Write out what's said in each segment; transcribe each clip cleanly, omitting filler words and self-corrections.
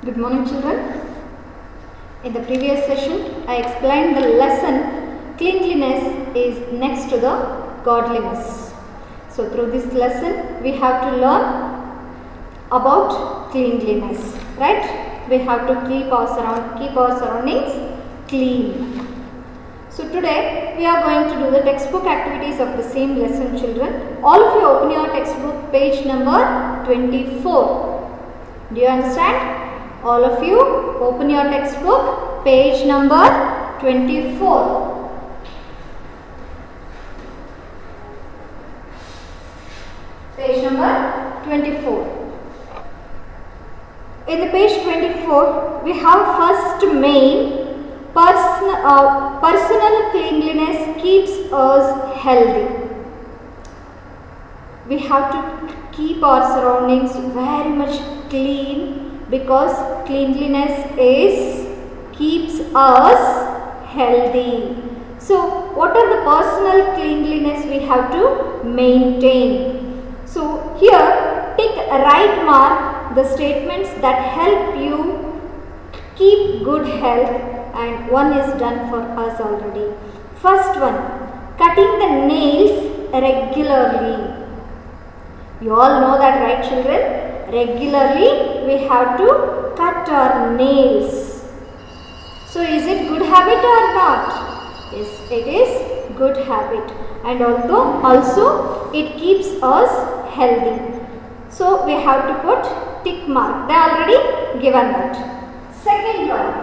Good morning, children. In the previous session, I explained the lesson cleanliness is next to the godliness. So, through this lesson, we have to learn about cleanliness, right? We have to keep our surroundings clean. So, today we are going to do the textbook activities of the same lesson, children. All of you open your textbook, page number 24. Do you understand? All of you open your textbook, page number 24. Page number 24. In the page 24, we have first main, personal cleanliness keeps us healthy. We have to keep our surroundings very much clean, because cleanliness keeps us healthy. So, what are the personal cleanliness we have to maintain? So, here tick right mark the statements that help you keep good health, and one is done for us already. First one, cutting the nails regularly. You all know that, right, children? Regularly we have to cut our nails. So is it good habit or not? Yes, it is good habit, and also it keeps us healthy. So we have to put tick mark. They already given that. Second one.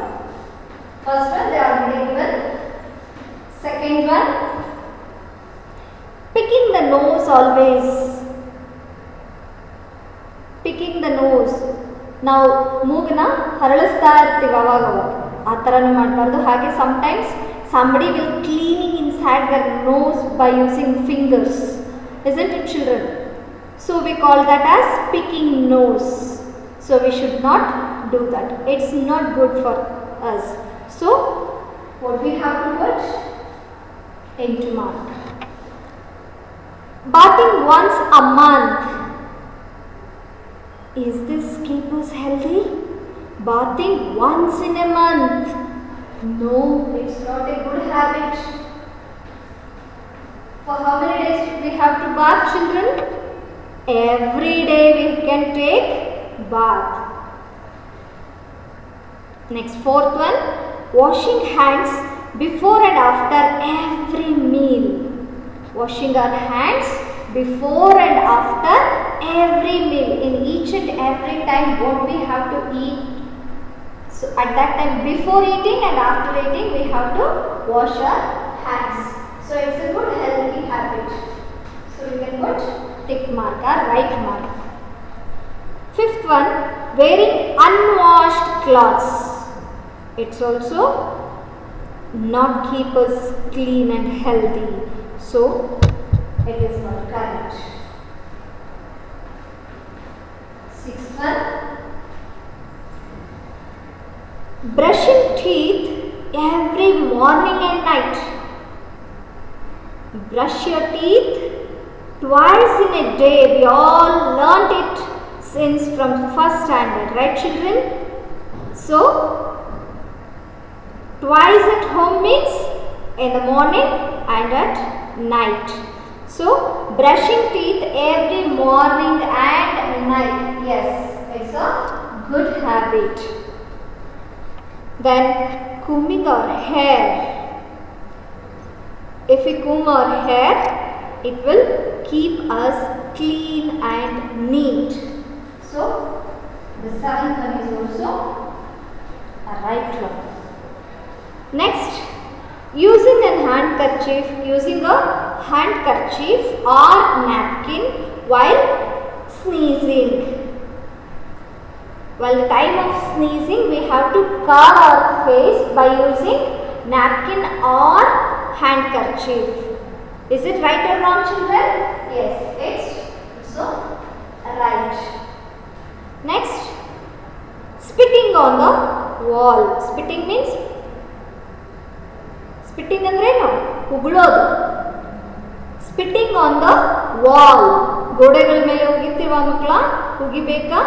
First one they already given. Second one, picking the nose always. Picking the nose. ನಾವು ಮೂಗನ ಹರಳಿಸ್ತಾ ಇರ್ತೀವಿ ಅವಾಗ ಆ ಥರನೂ ಮಾಡಬಾರ್ದು. ಹಾಗೆ sometimes somebody will cleaning inside their nose by using fingers, isn't it, children? So we call that as picking nose. So we should not do that. It's not good for us. So what we have to put into mark. Bathing once a month. Is this keep us healthy? Bathing once in a month? No, it's not a good habit. For how many days we have to bath, children? Every day we can take bath. Next, fourth one, washing hands before and after every meal. Washing our hands before and after every meal. In each and every time what we have to eat, so at that time before eating and after eating we have to wash our hands. So it's a good healthy habit. So we can put tick mark or right mark. Fifth one, wearing unwashed clothes. It's also not keep us clean and healthy. So it is not correct. Sixth one, brushing teeth every morning and night. Brush your teeth twice in a day. We all learnt it since from first standard, right, children? So twice at home means in the morning and at night. So brushing teeth every morning and night, yes, it's a good habit. Then combing our hair. If we comb our hair, it will keep us clean and neat. So the seventh one is also a right one. Next, using a handkerchief or napkin while sneezing. While the time of sneezing, we have to cover our face by using napkin or handkerchief. Is it right or wrong, children? Yes, it's so right. Next, spitting on the wall. Spitting means spitting ಅಂದ್ರೇನು? ಉಗುಳೋದು. Spitting on the wall. ಗೋಡೆಗಳ ಮೇಲೆ ಉಗಿತೀವ ಮಕ್ಕಳ? ಉಗಿಬೇಕಾ?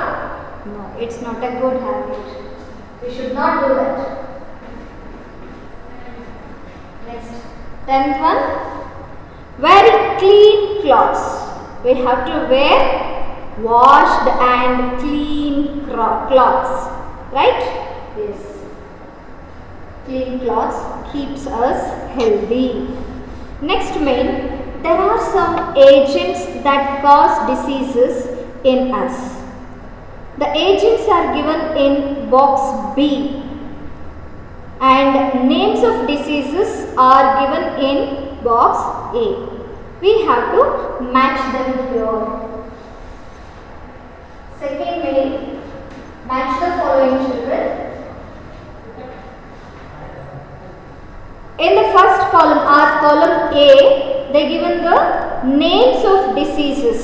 No, it's not a good habit. We should not do that. Next, 10th one. Wearing clean clothes. We have to wear washed and clean clothes. Right? Yes. Clean clothes keeps us healthy. Next main, there are some agents that cause diseases in us. The agents are given in box B and names of diseases are given in box A. We have to match them here. Second main, match the following children. In the first column or column A, they given the names of diseases.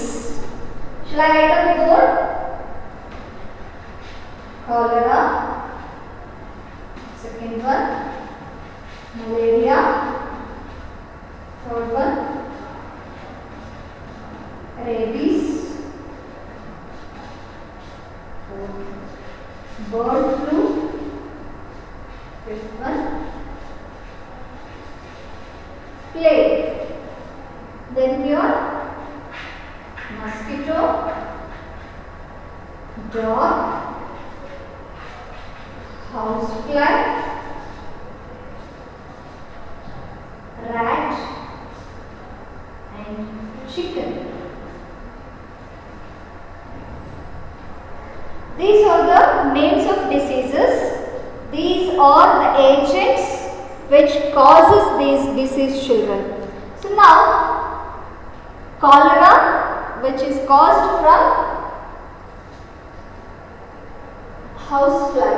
Shall I write on the board? Cholera. Second one, malaria. Third one, rabies. Fourth, bird flu. Fifth one, plague. Then here, mosquito, dog, housefly, rat and chicken. These are the names of diseases. These are the agents which causes these disease children. So now cholera, which is caused from housefly.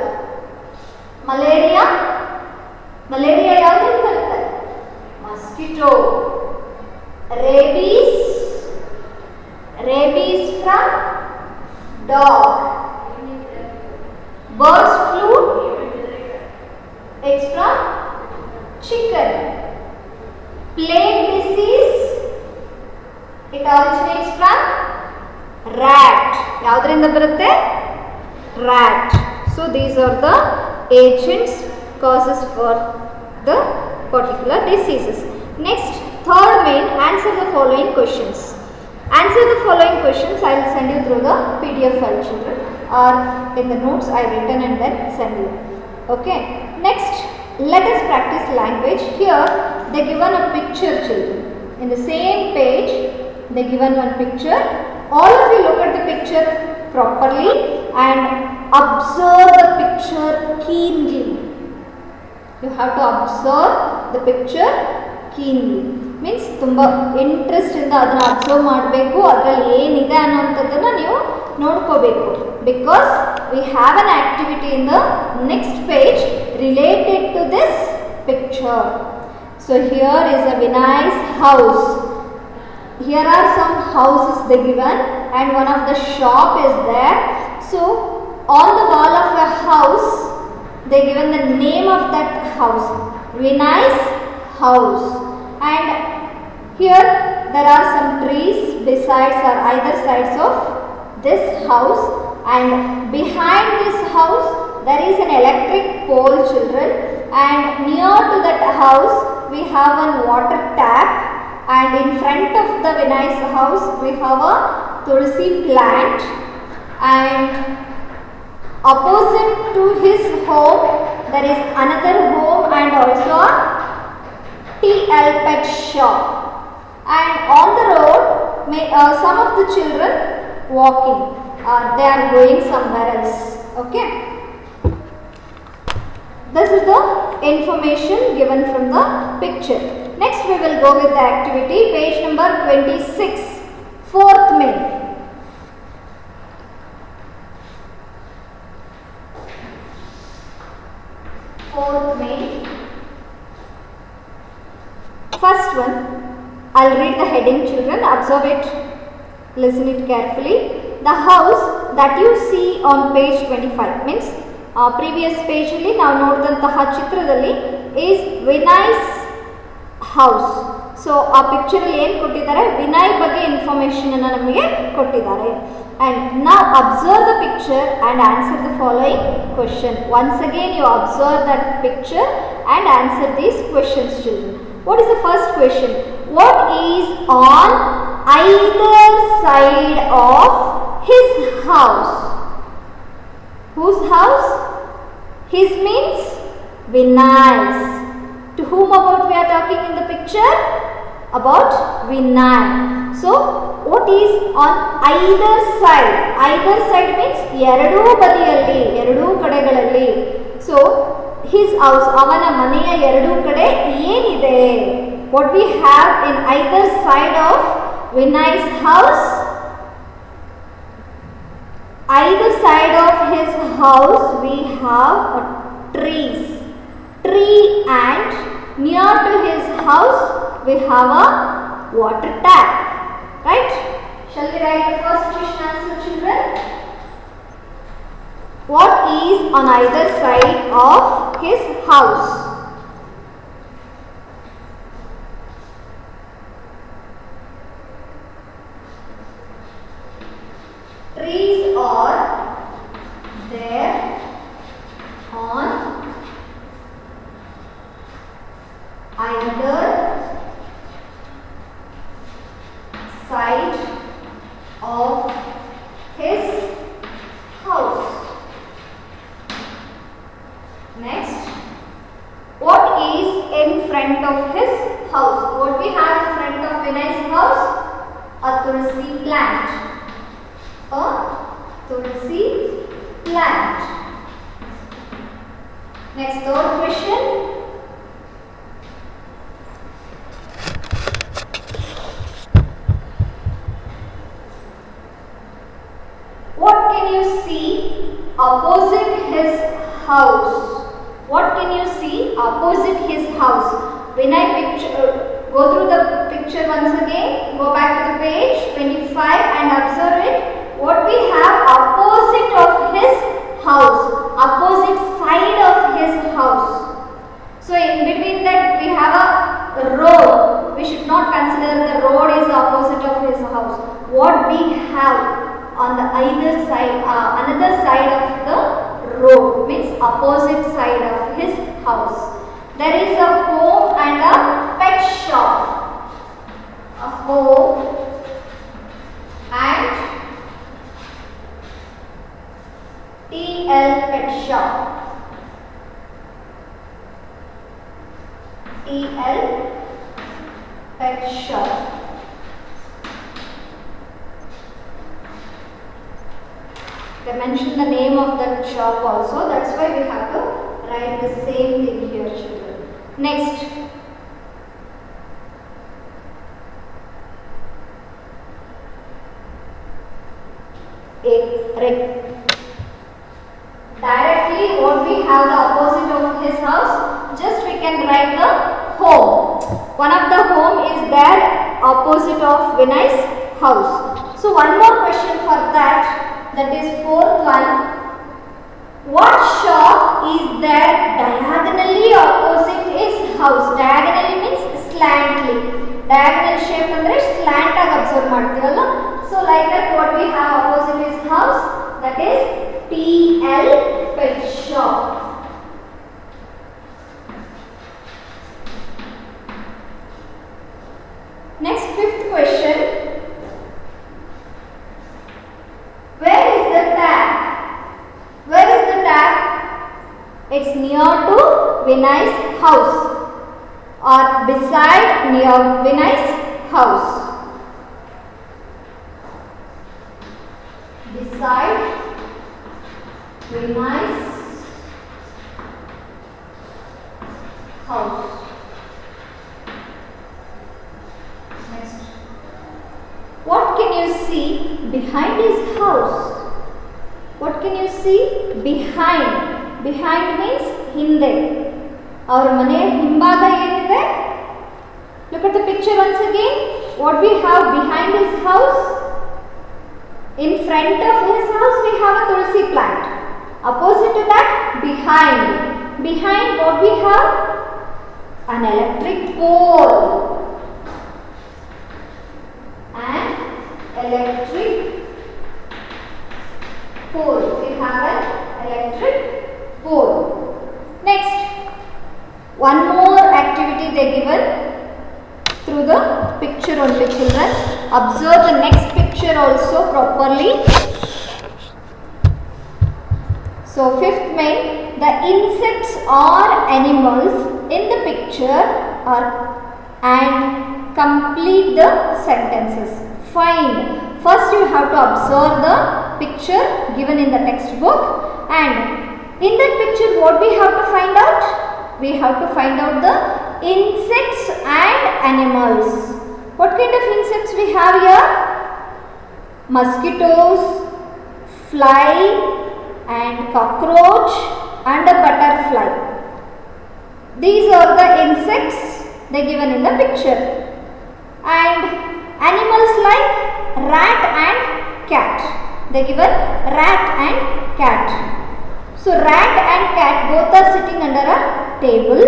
Malaria ಯಾವುದು ಬರುತ್ತೆ? Mosquito. Rabies from dog. Birds flu, it's from chicken. Plague disease, it originates from rat. ಯಾವುದರಿಂದ ಬರುತ್ತೆ? Rat. So these are the agents causes for the particular diseases. Next, third main, answer the following questions. Answer the following questions. I will send you through the PDF file, children, or in the notes I written and then send you. Okay. Next, let us practice language. Here they given a picture, children. In the same page they given one picture. All of you look at the picture properly and observe the picture keenly. You have to observe the picture keenly. Means ತುಂಬಾ interest ಇಂದ ಅದನ್ನ observe ಮಾಡಬೇಕು, ಅದರಲ್ಲಿ ಏನಿದೆ ಅನ್ನೋಂಥದ್ದನ್ನು ನೀವು ನೋಡ್ಕೋಬೇಕು. Because we have an activity in the next page related to this picture. So here is a Vinay's house. Here are some houses they given and one of the shop is there. So on the wall of the house they given the name of that house, Vinay's house. And here there are some trees besides or either sides of this house, and behind this house there is an electric pole, children, and near to that house we have one water tap, and in front of the Vinay's house we have a tulsi plant, and opposite to his home there is another home and also a TL pet shop. And on the road some of the children walking, they are going somewhere else. Okay, this is the information given from the picture. Next we will go with the activity, page number 26, 4th main. First one, I'll read the heading, children, observe it, listen it carefully. The house that you see on page 25 means previous page alli ನಾವು ನೋಡಿದಂತಹ ಚಿತ್ರದಲ್ಲಿ is Vinay's house. So ಆ ಪಿಕ್ಚರಲ್ಲಿ ಏನು ಕೊಟ್ಟಿದ್ದಾರೆ, ವಿನಯ್ ಬಗ್ಗೆ information ಅನ್ನು ನಮಗೆ ಕೊಟ್ಟಿದ್ದಾರೆ. And now observe the picture and answer the following question. Once again you observe that picture and answer these questions, children. What is the first question? What is on either side of his house? Whose house? His means Vinay's. To whom about we are talking in the picture? About Vinay. So what is on either side? Either side means ಎರಡೂ ಬದಿಯಲ್ಲಿ, ಎರಡೂ ಕಡೆಗಳಲ್ಲಿ. So his house, ಅವನ ಮನೆಯ ಎರಡೂ ಕಡೆ ಏನಿದೆ? What we have in either side of Vinay's house? Either side of his house we have trees. Tree, and near to his house we have a water tap. Right? Shall we write the first question answer, children? What is on either side of his house? Trees are there on either side of his house. Next, what is in front of his house? What we have in front of Vinay's house? A tulsi plant. A tulsi plant. Next, third question. What can you see opposite his house? What can you see opposite his house? Vinay picture, go through the picture once again. Go back to the page 25 and observe it. What we have opposite of his house, opposite side of his house. So in between that we have a road. We should not consider the road is opposite of his house. What we have on the either side, another side of the road means opposite side of his house. There is a home and a pet shop. A home and TL pet shop. TL pet shop. They mention the name of that shop also. That's why we have to write the same thing here, children. Next, directly what we have the opposite of his house, just we can write the home. One of the home is there opposite of Vinay's house. So one more question for that. That is fourth one. What shop is there diagonally opposite his house? Diagonally means slantly. Diagonal shape andre slant ag observe ಮಾಡ್ತೀವಲ್ಲ. So like that what we have opposite his house, that is TL pet shop. Next, fifth question. Where is the tap? Where is the tap? It's near to Vinay's house or beside near Vinay's house. Beside Vinay's house. Next. What can you see behind his house? What can you see behind? Behind means ಹಿಂದೆ. Our ಮನೆಯ ಹಿಂಭಾಗ ಏನಿದೆ? Look at the picture once again. What we have behind his house? In front of his house we have a tulsi plant. Opposite to that, behind. Behind what we have? An electric pole. An electric pole. We have an electric pole. Next, one more activity they given through the picture only, children. Observe the next picture also properly. So fifth main, the insects or animals in the picture are and complete the sentences. Find. First you have to observe the picture given in the textbook, and in that picture what we have to find out? We have to find out the insects and animals. What kind of insects we have here? Mosquitoes, fly and cockroach and a butterfly. These are the insects they given in the picture, and animals like rat and cat. They given rat and cat. So rat and cat both are sitting under a table,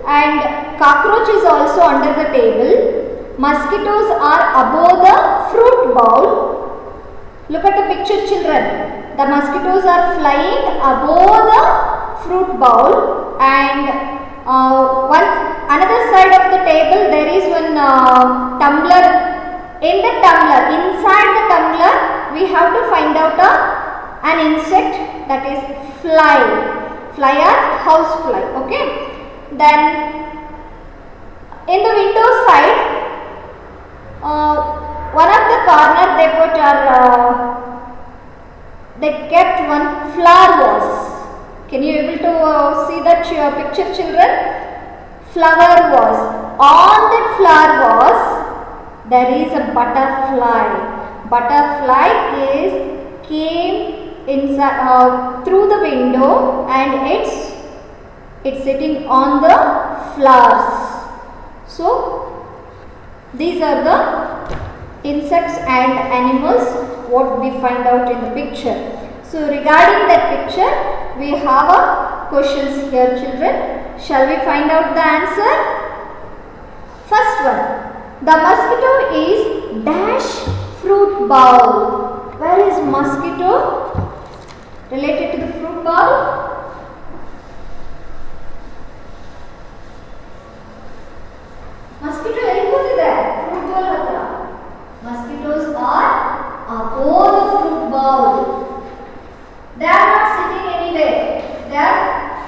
and cockroach is also under the table. Mosquitoes are above the fruit bowl. Look at the picture, children. The mosquitoes are flying above the fruit bowl, and another side of the table there is one tumbler. In the tumbler, inside the tumbler, we have to find out an insect, that is fly. Fly or house fly. Okay. Then in the window side, one of the corner they put they kept one flower vase. Can you able to see that picture, children? Flower vase. On that flower vase, there is a butterfly. Butterfly came inside through the window, and it's sitting on the flowers. So these are the insects and animals what we find out in the picture. So regarding that picture, we have a questions here, children. Shall we find out the answer? First one, the mosquito is dash fruit bowl. Where is mosquito related to the fruit bowl? Mosquito there. Fruit bowl hatra. Mosquitoes are above the fruit bowl. They are not sitting anywhere. They are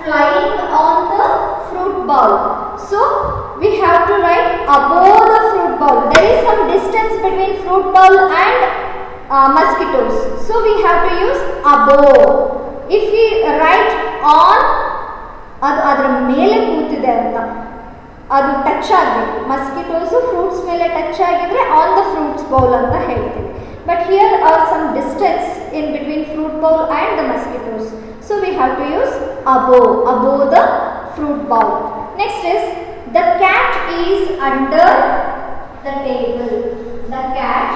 flying on the fruit bowl. So we have to write above the fruit bowl. There is some distance between fruit bowl and mosquitoes. So we have to use above. If we write on, ಅದರ ಮೇಲೆ ಕೂತಿದೆ ಅಂತ, ಅದು touch ಆಗಬೇಕು. Mosquitoes fruits ಮೇಲೆ touch ಆಗಿದ್ರೆ on the fruits bowl ಅಂತ ಹೇಳ್ತೀವಿ. But here are some distance in between fruit bowl and the mosquitoes. So we have to use above the fruit bowl. Next is the cat is under the table. The cat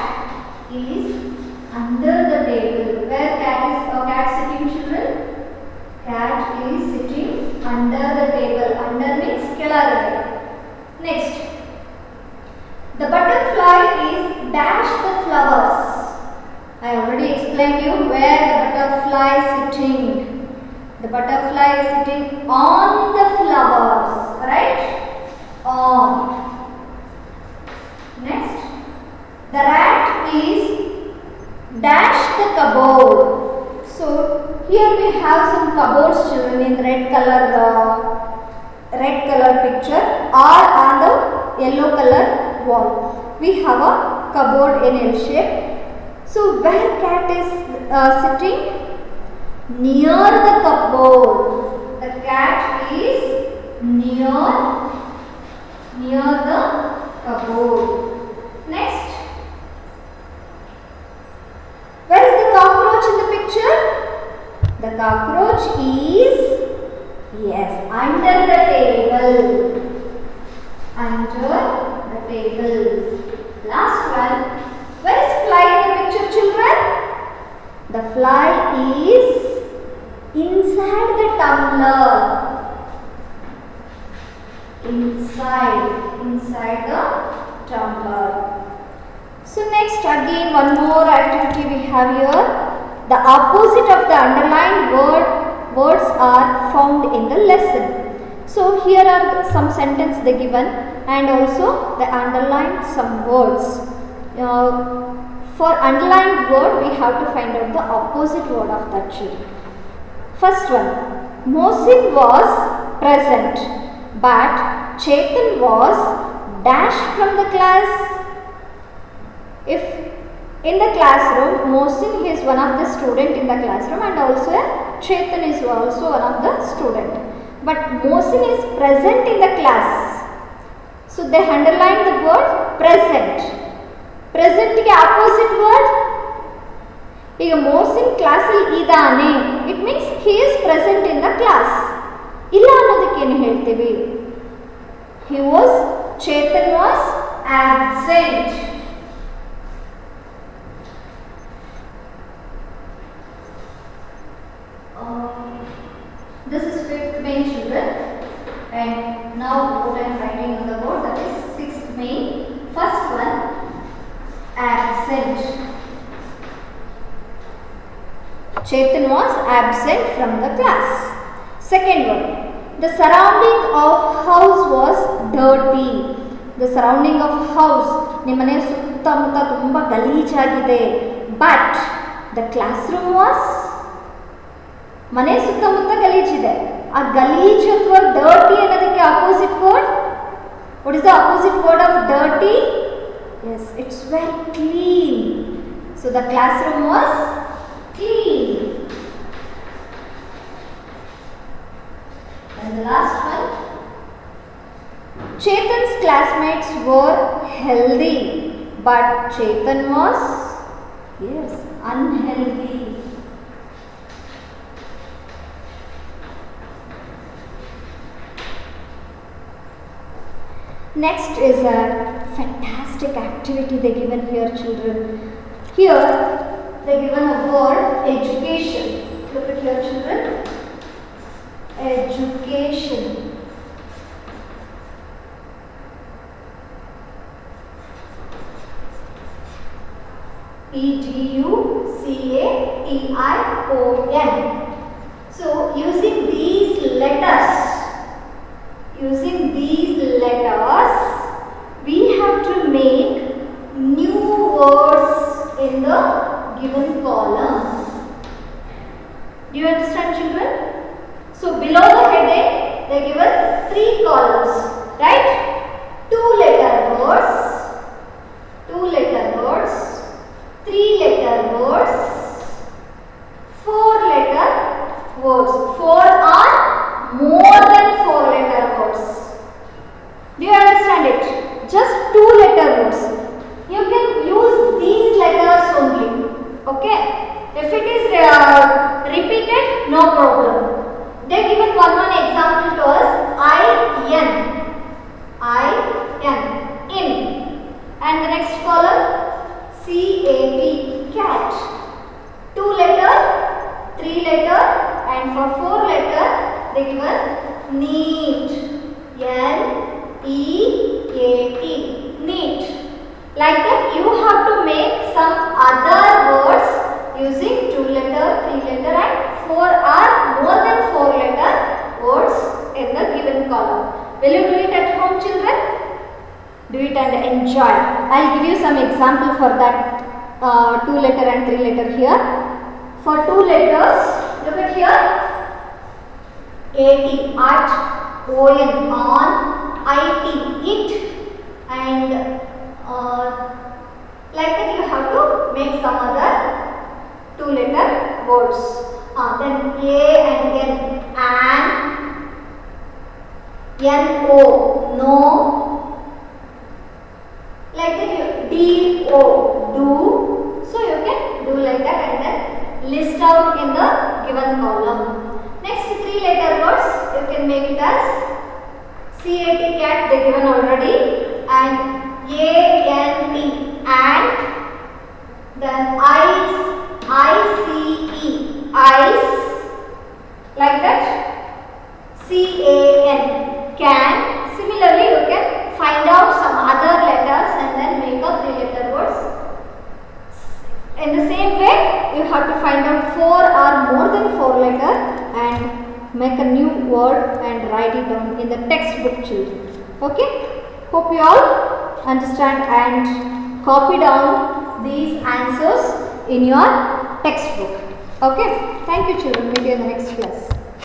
is under the table. Where cat sitting, children? Cat is sitting under the table. Under means kelagade. Next, the butterfly is dash the flowers. I already explained you where the butterfly is sitting. The butterfly is sitting on the flowers, right? On. Next, the rat is dash the cupboard. So here we have some cupboards, children, in red color picture, or on the yellow color wall. We have a cupboard in L shape. So where cat is sitting? Near the cupboard. The cat is near the cupboard. Next, where is the cockroach in the picture? The cockroach is, yes, under the table. Under the table. Last one. Where is fly in the picture, children? The fly is inside the tumbler. Inside the tumbler. So next, again one more activity we have here. the opposite of the underlined words are found in the lesson. So here are some sentences they given, and also they underlined some words. For underlined word, we have to find out the opposite word of that children. First one, Mohsin was present, but Chetan was dashed from the class. If in the classroom, Mohsin is one of the student in the classroom, and also Chetan is also one of the student. But Mohsin is present in the class. So they underline the word present. Present ke opposite word. ಈಗ Mohsin class ಅಲ್ಲಿ ಇದ್ದಾನೆ, it means he is present in the class. ಇಲ್ಲ ಅನ್ನೋದಕ್ಕೆ ಏನು ಹೇಳ್ತೀವಿ? Chetan was absent. This is 5th main, children, and now what I am writing on the board, that is 6th main. First one, absent. Chetan was absent from the class. Second one, the surrounding of house was dirty. The surrounding of house, ನಿಮ್ಮನೆ ಸುತ್ತಮುತ್ತ ತುಂಬ ಗಲೀಜಾಗಿದೆ. But the classroom was, ಮನೆ ಸುತ್ತಮುತ್ತ ಗಲೀಜಿದೆ. ಆ ಗಲೀಜ್ ಅಥವಾ dirty ಅನ್ನೋದಕ್ಕೆ opposite word. What is the opposite word of dirty? Yes, it's very clean. So the classroom was clean. And the last one, Chetan's classmates were healthy, but Chetan was, yes, unhealthy. Next is a fantastic activity they given here, children. Here they given a word education. Look at here, children. Education. E-D-U-C-A-T-I-O-N. So using these letters, we have to make new words in the given column. Do you understand, children? So below the heading, they are given 3 columns, right? 2-letter words, 3-letter words, 4-letter words. 4 are more than 4-letter words. Do you understand it? Just 2-letter words. You can use these letters only. Okay? If it is repeated, no problem. They given one example to us. I-N. In. And the next column, C-A-T. Cat. 2-letter, 3-letter, and for 4-letter, they given neat. N-E-A-T. Neat. Like that, you have to make some other words using 2-letter, 3-letter, and 4 or more than 4-letter words in the given column. Will you do it at home, children? Do it and enjoy. I'll give you some example for that 2-letter and 3-letter here. For 2 letters, look at here. A-T, at, O-N, on, I-T, it, and like that you have to make some other 2-letter words. Then A and N, an, N-O, no, like that you, D-O, do. So you can do like that and then list out in the given column. Next 3-letter words, you can make it as C-A-T, cat, they given already, and A-N-T, ant, then eyes, I-C-E, eyes, like that, C-A-N, can. Similarly, you can find out some other letters and then make up 3-letter words. In the same way, you have to find out 4 or more than 4 letter and make a new word and write it down in the textbook, children. Okay, hope you all understand and copy down these answers in your textbook. Okay, thank you children, meet you in the next class.